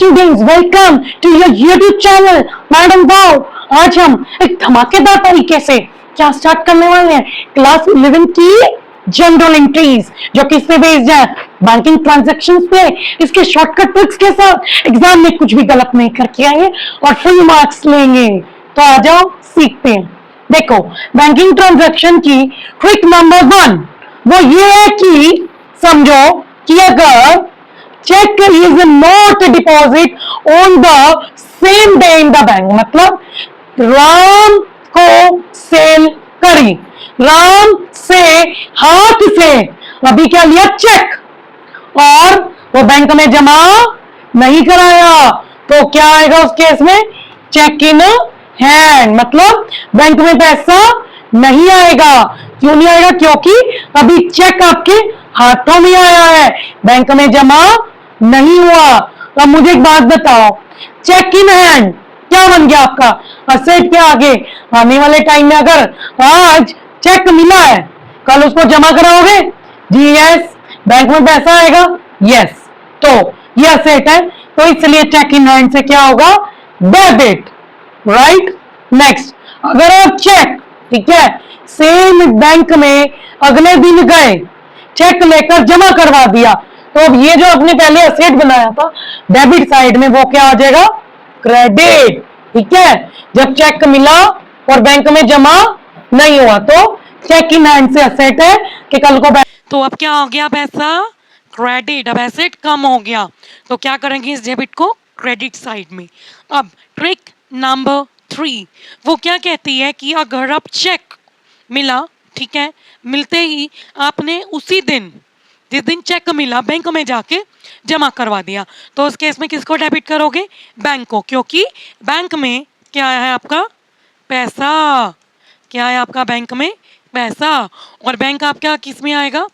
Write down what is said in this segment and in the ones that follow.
Students, welcome to your YouTube channel madam wow. आज हम एक धमाकेदार तरीके से क्या स्टार्ट करने वाले हैं, क्लास 11 की जनरल एंट्रीज, जो किससे बेस्ड है, बैंकिंग ट्रांजैक्शंस पे। इसके शॉर्टकट ट्रिक्स के साथ एग्जाम में कुछ भी गलत नहीं करके आएंगे और फुल मार्क्स लेंगे। तो आ जाओ सीखते हैं। देखो, बैंकिंग ट्रांजैक्शन की ट्रिक नंबर 1 वो ये है कि समझो कि अगर cheque is not deposit on the same day in the bank, मतलब राम को सेल करी, राम से हाथ से अभी क्या लिया, चेक, और वो बैंक में जमा नहीं कराया, तो क्या आएगा उस केस में, चेक इन हैंड, मतलब बैंक में पैसा नहीं आएगा। क्यों नहीं आएगा? क्योंकि अभी चेक आपके हाथों में आया है, बैंक में जमा नहीं हुआ। अब मुझे एक बात बताओ, चेक इन हैंड क्या बन गया आपका, असेट के आगे आने वाले टाइम में अगर आज चेक मिला है, कल उसको जमा कराओगे? जी यस। बैंक में पैसा आएगा? यस। तो ये असेट है, तो इसलिए चेक इन हैंड से क्या होगा, डेबिट, राइट। नेक्स्ट, अगर आप चेक, ठीक है, सेम बैंक में अगले दिन गए, चेक लेकर जमा करवा दिया, तो अब ये जो आपने पहले असेट बनाया था डेबिट साइड में, वो क्या आ जाएगा, क्रेडिट। ठीक है, जब चेक मिला और बैंक में जमा नहीं हुआ, तो चेक इन हैंड से असेट है कि कल को तो अब क्या हो गया, पैसा क्रेडिट, अब एसेट कम हो गया, तो क्या करेंगे इस डेबिट को क्रेडिट साइड में। अब ट्रिक नंबर 3 वो क्या कहती है कि अगर आप चेक मिला, ठीक है, मिलते ही आपने उसी दिन, जिस दिन चेक मिला, बैंक में जाके जमा करवा दिया, तो उस केस में किसको डेबिट करोगे, बैंक को, क्योंकि बैंक में क्या है आपका पैसा, क्या है आपका बैंक में पैसा, और बैंक आपका किस में आएगा,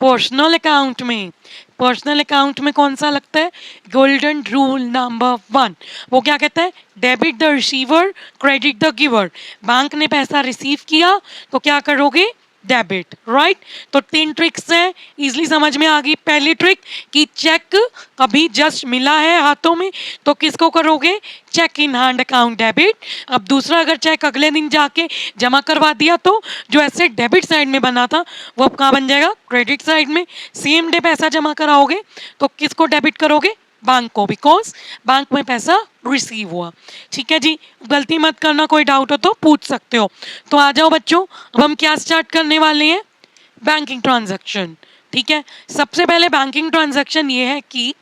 पर्सनल अकाउंट में। पर्सनल अकाउंट में कौन सा लगता है, गोल्डन रूल नंबर 1, वो क्या कहता है, debit the receiver credit the giver. Bank ने पैसा रिसीव किया तो क्या करोगे, डेबिट, राइट। तो 3 ट्रिक्स हैं, इजली समझ में आ गई। पहली ट्रिक कि चेक अभी जस्ट मिला है हाथों में, तो किसको करोगे, cheque in hand account debit. अब दूसरा, अगर चेक अगले दिन जाके जमा करवा दिया, तो जो ऐसे डेबिट साइड में बना था वो अब कहाँ बन जाएगा, क्रेडिट साइड में। सेम डे पैसा जमा कराओगे तो किसको डेबिट करोगे, बैंक को, बिकॉज बैंक में पैसा रिसीव हुआ। ठीक है जी, गलती मत करना, कोई डाउट हो तो पूछ सकते हो। तो आ जाओ बच्चों, अब हम क्या स्टार्ट करने वाले हैं, बैंकिंग ट्रांजैक्शन। ठीक है, सबसे पहले बैंकिंग ट्रांजैक्शन ये है कि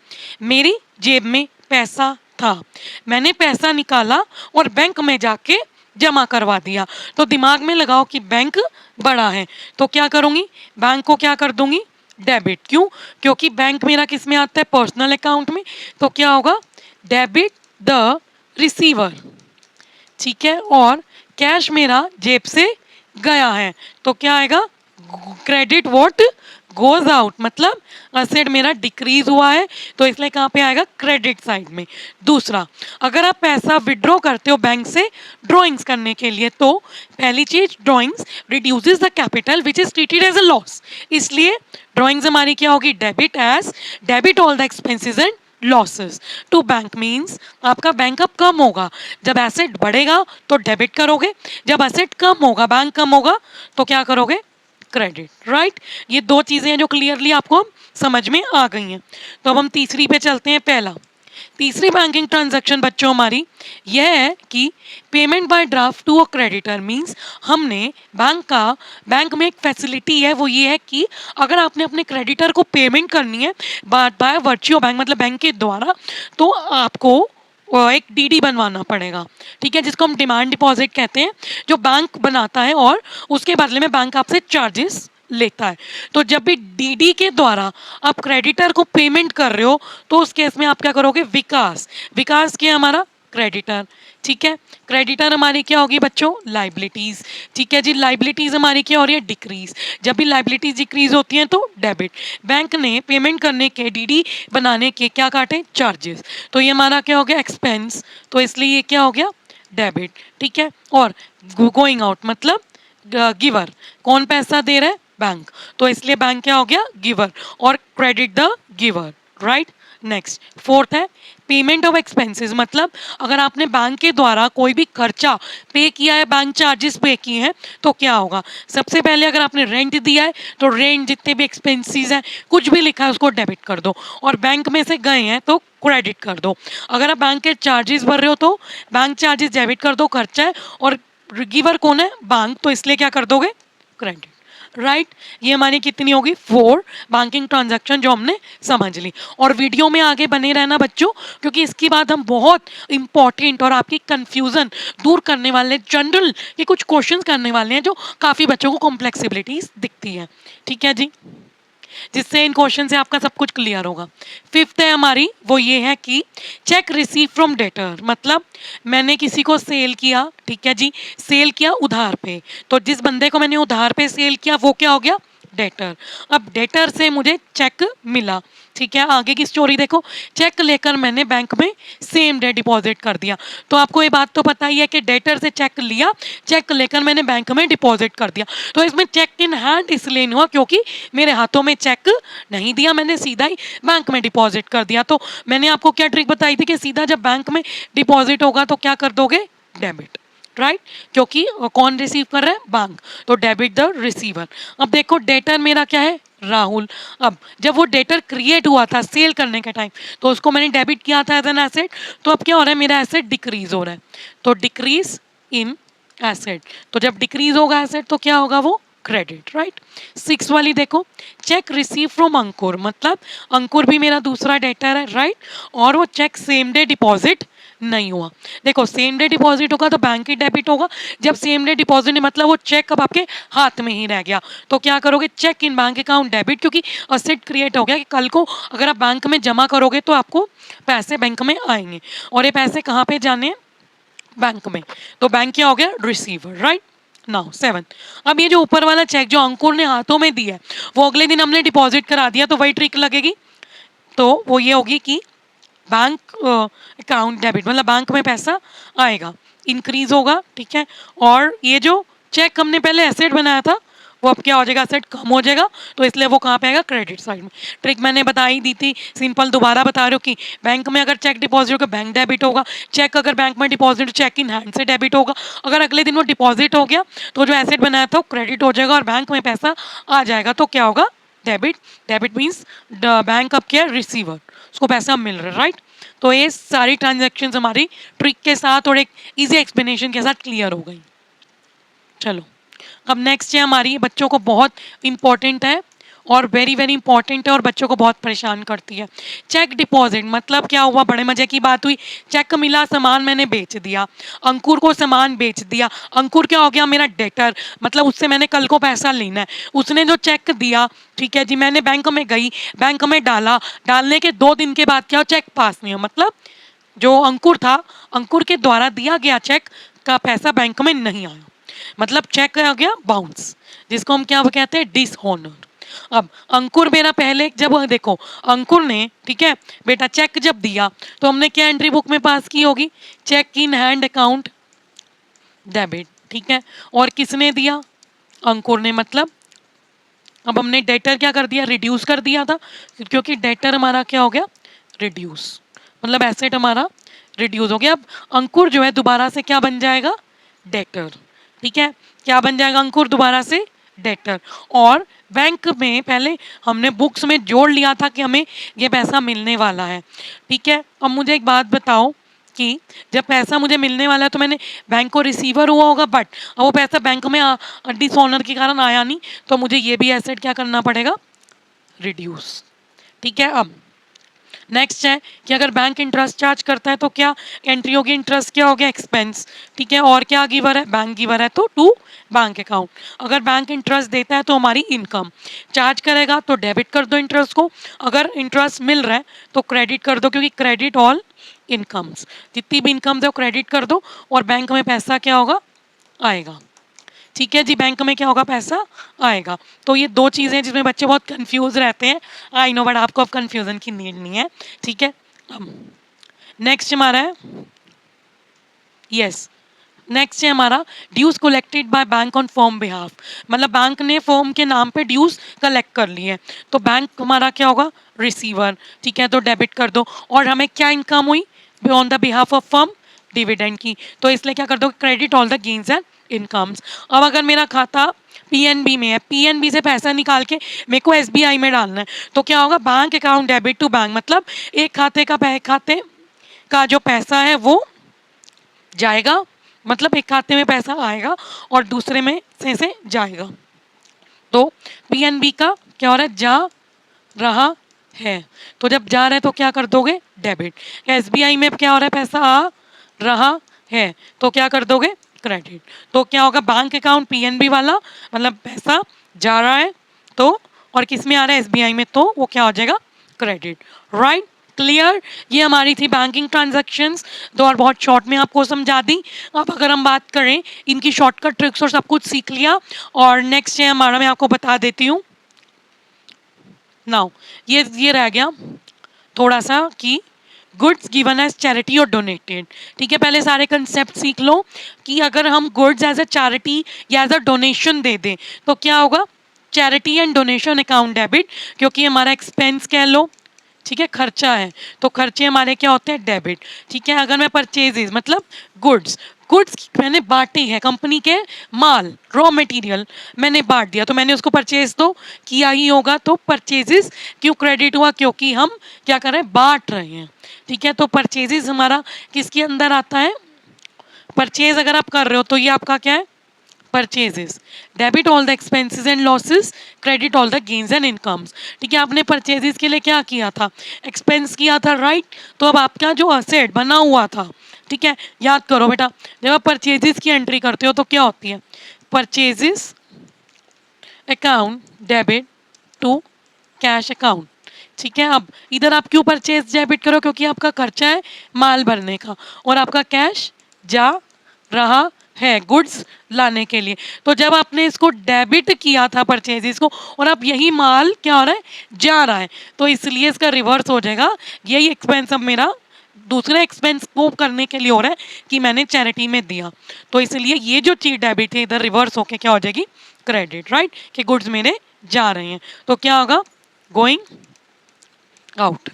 मेरी जेब में पैसा था, मैंने पैसा निकाला और बैंक में जाके जमा करवा दिया। तो दिमाग में लगाओ कि बैंक बड़ा है, तो क्या करूँगी, बैंक को क्या कर दूंगी, डेबिट। क्यों, क्योंकि बैंक मेरा किस में आता है, पर्सनल अकाउंट में, तो क्या होगा, डेबिट द रिसीवर। ठीक है, और कैश मेरा जेब से गया है, तो क्या आएगा, क्रेडिट व्हाट गोज आउट, मतलब असेट मेरा डिक्रीज हुआ है, तो इसलिए कहाँ पे आएगा, क्रेडिट साइड में। दूसरा, अगर आप पैसा विड्रॉ करते हो बैंक से ड्रॉइंग्स करने के लिए, तो पहली चीज, drawings reduces the capital which is treated as a loss, इसलिए ड्रॉइंग्स हमारी क्या होगी, debit, as debit all the expenses and losses to bank. Means आपका बैंक अब कम होगा, जब एसेट बढ़ेगा तो डेबिट करोगे, जब एसेट कम होगा, बैंक कम होगा, तो क्या करोगे, क्रेडिट, राइट। ये 2 चीजें हैं जो क्लियरली आपको समझ में आ गई हैं। तो अब हम तीसरी पे चलते हैं। पहला, तीसरी बैंकिंग ट्रांजैक्शन बच्चों हमारी यह है कि payment by draft to a creditor. Means हमने बैंक में एक फैसिलिटी है, वो ये है कि अगर आपने अपने क्रेडिटर को पेमेंट करनी है बाय वर्च्यू बैंक, मतलब बैंक के द्वारा, तो आपको एक डीडी बनवाना पड़ेगा। ठीक है, जिसको हम डिमांड डिपॉजिट कहते हैं, जो बैंक बनाता है और उसके बदले में बैंक आपसे चार्जेस लेता है। तो जब भी डीडी के द्वारा आप क्रेडिटर को पेमेंट कर रहे हो, तो उस केस में आप क्या करोगे, विकास, विकास क्या हमारा, क्रेडिटर। ठीक है, क्रेडिटर हमारी क्या होगी बच्चों, लाइबिलिटीज। ठीक है जी, लाइबिलिटीज हमारी क्या हो रही है, डिक्रीज। जब भी लाइबिलिटीज डिक्रीज होती हैं तो डेबिट। बैंक ने पेमेंट करने के, डीडी बनाने के क्या काटे, चार्जेस, तो ये हमारा क्या हो गया, एक्सपेंस, तो इसलिए ये क्या हो गया, डेबिट। ठीक है, और गोइंग आउट मतलब गिवर, कौन पैसा दे रहा है, बैंक, तो इसलिए बैंक क्या हो गया, गिवर, और credit the giver, right. Next, fourth है पेमेंट ऑफ एक्सपेंसेस मतलब अगर आपने बैंक के द्वारा कोई भी खर्चा पे किया है, बैंक चार्जेस पे किए हैं, तो क्या होगा? सबसे पहले अगर आपने रेंट दिया है तो रेंट जितने भी एक्सपेंसेस हैं, कुछ भी लिखा है उसको डेबिट कर दो, और बैंक में से गए हैं तो क्रेडिट कर दो। अगर आप बैंक के चार्जेस भर रहे हो तो बैंक चार्जेस डेबिट कर दो, खर्चा है, और गिवर कौन है? बैंक, तो इसलिए क्या कर दोगे? क्रेडिट। राइट ये हमारी कितनी होगी? 4 बैंकिंग ट्रांजैक्शन जो हमने समझ ली। और वीडियो में आगे बने रहना बच्चों, क्योंकि इसके बाद हम बहुत इंपॉर्टेंट और आपकी कंफ्यूजन दूर करने वाले जनरल के कुछ क्वेश्चंस करने वाले हैं जो काफ़ी बच्चों को कॉम्प्लेक्सिबिलिटीज दिखती है। ठीक है जी, जिससे इन क्वेश्चन से आपका सब कुछ क्लियर होगा। फिफ्थ है हमारी, वो ये है कि चेक रिसीव फ्रॉम डेटर, मतलब मैंने किसी को सेल किया, ठीक है जी, सेल किया उधार पे, तो जिस बंदे को मैंने उधार पे सेल किया वो क्या हो गया? डेटर। अब डेटर से मुझे चेक मिला, ठीक है, आगे की स्टोरी देखो। चेक लेकर मैंने बैंक में सेम डे डिपॉजिट कर दिया। तो आपको ये बात तो पता ही है कि डेटर से चेक लिया, चेक लेकर मैंने बैंक में डिपॉजिट कर दिया। तो इसमें चेक इन हैंड इसलिए नहीं हुआ क्योंकि मेरे हाथों में चेक नहीं दिया, मैंने सीधा ही बैंक में डिपॉजिट कर दिया। तो मैंने आपको क्या ट्रिक बताई थी कि सीधा जब बैंक में डिपॉजिट होगा तो क्या कर दोगे? डेबिट। राइट क्योंकि कौन रिसीव कर रहा है? बैंक, तो डेबिट द रिसीवर। अब देखो डेटर मेरा क्या है? राहुल। अब जब वो डेटर क्रिएट हुआ था सेल करने के टाइम, तो उसको मैंने डेबिट किया था एज एन एसेट, तो अब क्या हो रहा है? मेरा एसेट डिक्रीज हो रहा है, तो डिक्रीज इन एसेट। तो जब डिक्रीज होगा एसेट तो क्या होगा? वो क्रेडिट। राइट 6 वाली देखो, चेक रिसीव फ्रॉम अंकुर, मतलब अंकुर भी मेरा दूसरा डेटर है, राइट, और वो चेक सेम डे डिपॉजिट नहीं हुआ। देखो सेम डे डिपॉजिट होगा तो बैंक ही डेबिट होगा, जब सेम डे डिपॉजिट मतलब वो चेक अब आपके हाथ में ही रह गया, तो क्या करोगे? Cheque in bank account debit, क्योंकि असेट क्रिएट हो गया कि कल को अगर आप बैंक में जमा करोगे तो आपको पैसे बैंक में आएंगे, और ये पैसे कहाँ पे जाने हैं? बैंक में। तो बैंक क्या हो गया? रिसीवर। राइट नाउ 7, अब ये जो ऊपर वाला चेक जो अंकुर ने हाथों में दिया है वो अगले दिन हमने डिपॉजिट करा दिया, तो वही ट्रिक लगेगी। तो वो ये होगी कि बैंक अकाउंट डेबिट, मतलब बैंक में पैसा आएगा, इंक्रीज होगा, ठीक है, और ये जो चेक हमने पहले एसेट बनाया था वो अब क्या हो जाएगा? एसेट कम हो जाएगा, तो इसलिए वो कहाँ पे आएगा? क्रेडिट साइड में। ट्रिक मैंने बताई दी थी, सिंपल दोबारा बता रहे हो कि बैंक में अगर चेक डिपॉजिट होगा बैंक डेबिट होगा, चेक अगर बैंक में डिपॉजिट चेक इन हैंड से डेबिट होगा, अगर अगले दिन वो डिपॉजिट हो गया तो जो एसेट बनाया था वो क्रेडिट हो जाएगा और बैंक में पैसा आ जाएगा, तो क्या होगा? डेबिट। डेबिट मीन्स बैंक अब क्या है? रिसीवर, उसको पैसा मिल रहा है। राइट तो ये सारी ट्रांजैक्शन हमारी ट्रिक के साथ और एक इजी एक्सप्लेनेशन के साथ क्लियर हो गई। चलो अब नेक्स्ट है हमारी, बच्चों को बहुत इंपॉर्टेंट है और वेरी वेरी इंपॉर्टेंट है और बच्चों को बहुत परेशान करती है। चेक डिपॉजिट मतलब क्या हुआ? बड़े मजे की बात हुई, चेक मिला, सामान मैंने बेच दिया, अंकुर को सामान बेच दिया, अंकुर क्या हो गया? मेरा डेटर, मतलब उससे मैंने कल को पैसा लेना है, उसने जो चेक दिया, ठीक है जी, मैंने बैंक में गई, बैंक में डाला, डालने के 2 दिन के बाद क्या हो? चेक पास नहीं हो, मतलब जो अंकुर था, अंकुर के द्वारा दिया गया चेक का पैसा बैंक में नहीं आया, मतलब चेक आ गया बाउंस, जिसको हम क्या कहते हैं? डिसऑनर। अब अंकुर मेरा पहले जब देखो अंकुर ने, ठीक है बेटा, चेक जब दिया तो हमने क्या एंट्री बुक में पास की होगी? Cheque in hand account debit, ठीक है, और किसने दिया? अंकुर ने, मतलब अब हमने डेटर क्या कर दिया? रिड्यूस कर दिया था, क्योंकि डेटर हमारा क्या हो गया? रिड्यूस, मतलब एसेट हमारा रिड्यूस हो गया। अब अंकुर जो है दोबारा से क्या बन जाएगा? डेटर, ठीक है, क्या बन जाएगा? अंकुर दोबारा से डेटर। और बैंक में पहले हमने बुक्स में जोड़ लिया था कि हमें ये पैसा मिलने वाला है, ठीक है। अब मुझे एक बात बताओ कि जब पैसा मुझे मिलने वाला है तो मैंने बैंक को रिसीवर हुआ होगा, बट अब वो पैसा बैंक में डिसऑनर के कारण आया नहीं, तो मुझे ये भी एसेट क्या करना पड़ेगा? रिड्यूस, ठीक है। अब नेक्स्ट है कि अगर बैंक इंटरेस्ट चार्ज करता है तो क्या एंट्री होगी? इंटरेस्ट क्या हो गया? एक्सपेंस, ठीक है, और क्या गिवर है? बैंक गिवर है, तो टू बैंक अकाउंट। अगर बैंक इंटरेस्ट देता है तो हमारी इनकम, चार्ज करेगा तो डेबिट कर दो इंटरेस्ट को, अगर इंटरेस्ट मिल रहा है तो क्रेडिट कर दो, क्योंकि क्रेडिट ऑल इनकम्स, जितनी भी इनकम्स है वो क्रेडिट कर दो, और बैंक में पैसा क्या होगा? आएगा, ठीक है जी, बैंक में क्या होगा? पैसा आएगा। तो ये 2 चीज़ें जिसमें बच्चे बहुत कंफ्यूज रहते हैं, आई नो, बट आपको अब कंफ्यूजन की नीड नहीं है, ठीक है। अब नेक्स्ट हमारा है, यस, नेक्स्ट है हमारा dues collected by bank on firm behalf, मतलब बैंक ने फर्म के नाम पे ड्यूज कलेक्ट कर लिए हैं, तो बैंक हमारा क्या होगा, रिसीवर, ठीक है, तो डेबिट कर दो। और हमें क्या इनकम हुई on the behalf of firm, dividend की, तो इसलिए क्या कर दो, credit all the gains and incomes. अब अगर मेरा खाता पीएनबी में है, पीएनबी से पैसा निकाल के मेरे को एसबीआई में डालना है, तो क्या होगा, bank account debit to bank, मतलब एक खाते का जो पैसा है वो जाएगा, मतलब एक खाते में पैसा आएगा और दूसरे में से जाएगा। तो पीएनबी का क्या हो रहा है, जा रहा है, तो जब जा रहा है तो क्या कर दोगे, डेबिट। एसबीआई में क्या हो रहा है, पैसा आ रहा है, तो क्या कर दोगे, क्रेडिट। तो क्या होगा, बैंक अकाउंट पीएनबी वाला, मतलब पैसा जा रहा है, तो और किस में आ रहा है, एसबीआई में, तो वो क्या हो जाएगा, क्रेडिट। Right, clear. ये हमारी थी बैंकिंग ट्रांजैक्शंस, तो और बहुत शॉर्ट में आपको समझा दी। अब अगर हम बात करें इनकी शॉर्टकट ट्रिक्स और सब कुछ सीख लिया, और नेक्स्ट है हमारा, मैं आपको बता देती हूँ नाउ, ये रह गया थोड़ा सा कि गुड्स गिवन एज चैरिटी और डोनेटेड, ठीक है। पहले सारे कंसेप्ट सीख लो कि अगर हम गुड्स एज अ चैरिटी या एज अ डोनेशन दे दें तो क्या होगा, charity and donation account debit, क्योंकि हमारा एक्सपेंस कह लो, ठीक है, खर्चा है, तो खर्चे हमारे क्या होते हैं, डेबिट, ठीक है। अगर मैं परचेजेज मतलब गुड्स मैंने बांटे हैं, कंपनी के माल रॉ मटेरियल मैंने बांट दिया, तो मैंने उसको परचेज तो किया ही होगा, तो परचेजेस क्यों क्रेडिट हुआ, क्योंकि हम क्या कर रहे हैं, बांट रहे हैं, ठीक है। तो परचेजेस हमारा किसके अंदर आता है, परचेज अगर आप कर रहे हो तो ये आपका क्या है, purchases. Debit all the expenses and losses, credit all the gains and incomes, ठीक है। आपने परचेजेस के लिए क्या किया था, एक्सपेंस किया था, राइट। तो अब आपका जो असेट बना हुआ था, ठीक है, याद करो बेटा, जब आप परचेजेस की एंट्री करते हो तो क्या होती है, purchases account debit to cash account, ठीक है। अब इधर आप क्यों परचेज डेबिट करो, क्योंकि आपका खर्चा है माल भरने का, और आपका कैश जा रहा है गुड्स लाने के लिए। तो जब आपने इसको डेबिट किया था परचेजेस को, और अब यही माल क्या हो रहा है, जा रहा है, तो इसलिए इसका रिवर्स हो जाएगा, यही एक्सपेंस अब मेरा दूसरे एक्सपेंस को करने के लिए हो रहा है कि मैंने चैरिटी में दिया, तो इसलिए ये जो चीज डेबिट है इधर रिवर्स होके क्या हो जाएगी, क्रेडिट, राइट, कि गुड्स मेरे जा रहे हैं, तो क्या होगा, गोइंग आउट,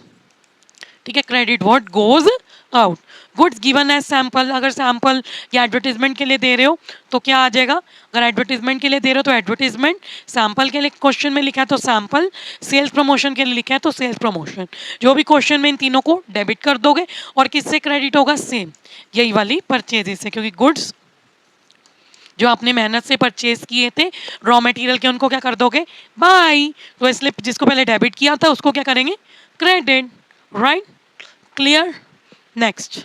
ठीक है। Credit what goes out, goods given as sample, अगर सैंपल या एडवर्टीजमेंट के लिए दे रहे हो तो क्या आ जाएगा, अगर एडवर्टीजमेंट के लिए दे रहे हो तो एडवर्टीजमेंट, सैंपल के लिए क्वेश्चन में लिखा है तो सैंपल, सेल्स प्रमोशन के लिए लिखा है तो सेल्स प्रमोशन, जो भी क्वेश्चन में इन तीनों को डेबिट कर दोगे, और किससे क्रेडिट होगा, सेम यही वाली परचेजेस से, क्योंकि गुड्स जो आपने मेहनत से परचेज किए थे रॉ मटेरियल के, उनको क्या कर दोगे, बाय, तो इसलिए जिसको पहले डेबिट किया था उसको क्या करेंगे, क्रेडिट, राइट, क्लियर। नेक्स्ट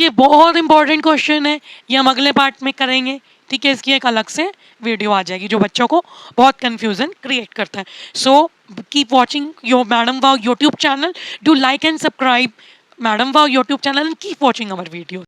ये बहुत इंपॉर्टेंट क्वेश्चन है, ये हम अगले पार्ट में करेंगे, ठीक है। इसकी एक अलग से वीडियो आ जाएगी जो बच्चों को बहुत कंफ्यूजन क्रिएट करता है। So keep watching your madam wow YouTube channel, do like and subscribe madam wow YouTube channel and keep watching our video.